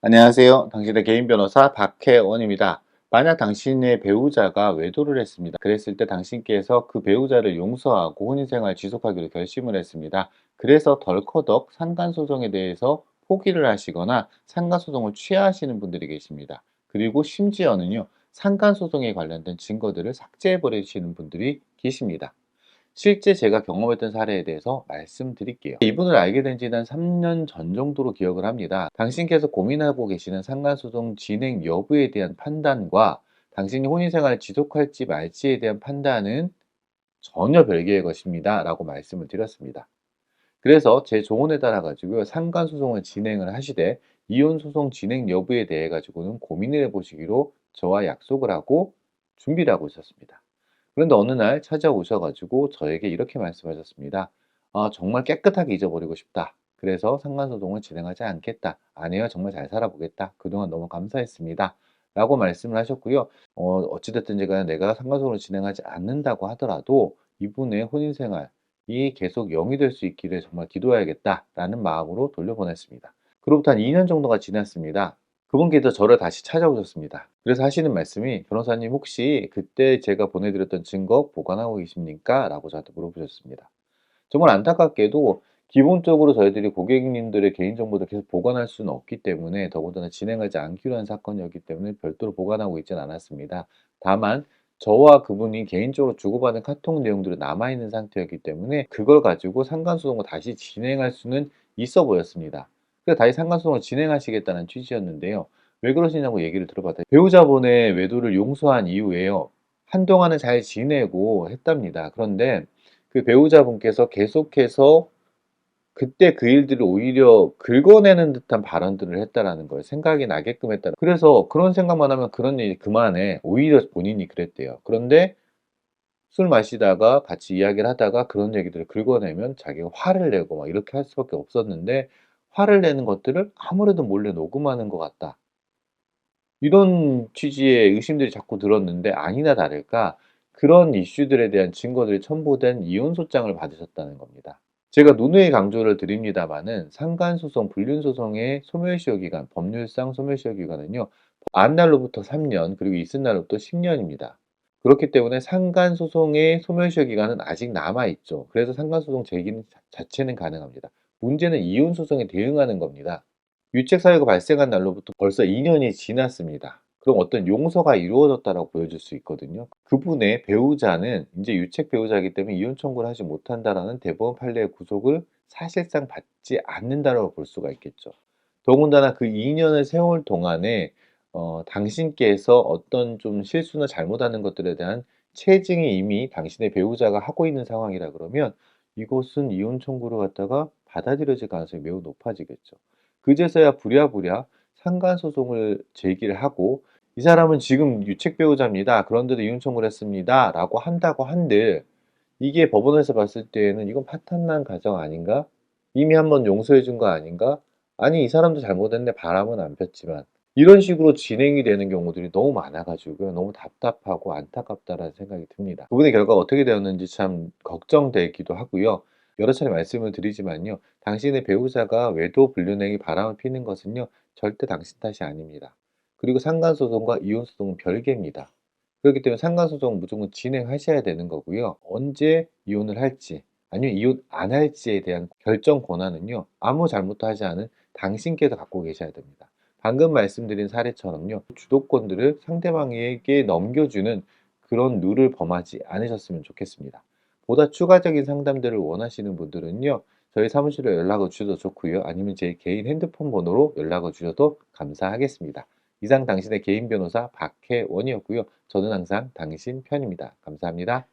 안녕하세요. 당신의 개인 변호사 박혜원입니다. 만약 당신의 배우자가 외도를 했습니다. 그랬을 때 당신께서 그 배우자를 용서하고 혼인생활 지속하기로 결심을 했습니다. 그래서 덜커덕 상간소송에 대해서 포기를 하시거나 상간소송을 취하하시는 분들이 계십니다. 그리고 심지어는요, 상간소송에 관련된 증거들을 삭제해 버리시는 분들이 계십니다. 실제 제가 경험했던 사례에 대해서 말씀드릴게요. 이분을 알게 된 지는 한 3년 전 정도로 기억을 합니다. 당신께서 고민하고 계시는 상간소송 진행 여부에 대한 판단과 당신이 혼인생활을 지속할지 말지에 대한 판단은 전혀 별개의 것입니다. 라고 말씀을 드렸습니다. 그래서 제 조언에 따라 가지고요, 상간소송을 진행을 하시되 이혼소송 진행 여부에 대해 가지고는 고민을 해 보시기로 저와 약속을 하고 준비를 하고 있었습니다. 그런데 어느 날 찾아오셔 가지고 저에게 이렇게 말씀하셨습니다. "아 정말 깨끗하게 잊어버리고 싶다. 그래서 상간소송을 진행하지 않겠다. 아내와 정말 잘 살아보겠다. 그동안 너무 감사했습니다." 라고 말씀을 하셨고요. 어찌 됐든지 간에 내가 상간소송을 진행하지 않는다고 하더라도 이분의 혼인 생활이 계속 영위될 수 있기를 정말 기도해야겠다라는 마음으로 돌려보냈습니다. 그로부터 한 2년 정도가 지났습니다. 그분께서 저를 다시 찾아오셨습니다. 그래서 하시는 말씀이 "변호사님 혹시 그때 제가 보내드렸던 증거 보관하고 계십니까?" 라고 저한테 물어보셨습니다. 정말 안타깝게도 기본적으로 저희들이 고객님들의 개인정보를 계속 보관할 수는 없기 때문에, 더군다나 진행하지 않기로 한 사건이었기 때문에 별도로 보관하고 있지는 않았습니다. 다만 저와 그분이 개인적으로 주고받은 카톡 내용들이 남아있는 상태였기 때문에 그걸 가지고 상간소송을 다시 진행할 수는 있어 보였습니다. 그래서 다시 상간소송을 진행하시겠다는 취지였는데요. 왜 그러시냐고 얘기를 들어봤더니 배우자분의 외도를 용서한 이후에요, 한동안은 잘 지내고 했답니다. 그런데 그 배우자분께서 계속해서 그때 그 일들을 오히려 긁어내는 듯한 발언들을 했다라는 거예요. 생각이 나게끔 했다. 그래서 그런 생각만 하면 "그런 일 그만해." 오히려 본인이 그랬대요. 그런데 술 마시다가 같이 이야기를 하다가 그런 얘기들을 긁어내면 자기가 화를 내고 막 이렇게 할 수밖에 없었는데, 화를 내는 것들을 아무래도 몰래 녹음하는 것 같다. 이런 취지의 의심들이 자꾸 들었는데, 아니나 다를까 그런 이슈들에 대한 증거들이 첨부된 이혼 소장을 받으셨다는 겁니다. 제가 누누이 강조를 드립니다마는 상간소송, 불륜소송의 소멸시효 기간, 법률상 소멸시효 기간은요, 안 날로부터 3년, 그리고 있은 날로부터 10년입니다. 그렇기 때문에 상간소송의 소멸시효 기간은 아직 남아있죠. 그래서 상간소송 제기는 자체는 가능합니다. 문제는 이혼소송에 대응하는 겁니다. 유책 사유가 발생한 날로부터 벌써 2 년이 지났습니다. 그럼 어떤 용서가 이루어졌다라고 보여질 수 있거든요. 그분의 배우자는 인제 유책 배우자이기 때문에 이혼 청구를 하지 못한다라는 대법원 판례의 구속을 사실상 받지 않는다라고 볼 수가 있겠죠. 더군다나 그 2 년의 세월 동안에 당신께서 어떤 좀 실수나 잘못하는 것들에 대한 체증이 이미 당신의 배우자가 하고 있는 상황이라 그러면 이것은 이혼 청구를 갖다가 받아들여질 가능성이 매우 높아지겠죠. 그제서야 부랴부랴 상간소송을 제기를 하고 "이 사람은 지금 유책 배우자입니다. 그런데도 이혼 청구를 했습니다."라고 한다고 한들, 이게 법원에서 봤을 때에는 '이건 파탄난 가정 아닌가? 이미 한번 용서해 준 거 아닌가? 아니 이 사람도 잘못했네. 바람은 안 폈지만.' 이런 식으로 진행이 되는 경우들이 너무 많아 가지고요. 너무 답답하고 안타깝다라는 생각이 듭니다. 그분의 결과가 어떻게 되었는지 참 걱정되기도 하고요. 여러 차례 말씀을 드리지만요, 당신의 배우자가 외도 불륜행위 바람을 피는 것은요, 절대 당신 탓이 아닙니다. 그리고 상간소송과 이혼소송은 별개입니다. 그렇기 때문에 상간소송 무조건 진행하셔야 되는 거고요. 언제 이혼을 할지 아니면 이혼 안 할지에 대한 결정 권한은요, 아무 잘못도 하지 않은 당신께서 갖고 계셔야 됩니다. 방금 말씀드린 사례처럼요, 주도권들을 상대방에게 넘겨주는 그런 룰을 범하지 않으셨으면 좋겠습니다. 보다 추가적인 상담들을 원하시는 분들은요, 저희 사무실로 연락을 주셔도 좋고요. 아니면 제 개인 핸드폰 번호로 연락을 주셔도 감사하겠습니다. 이상 당신의 개인 변호사 박혜원이었고요. 저는 항상 당신 편입니다. 감사합니다.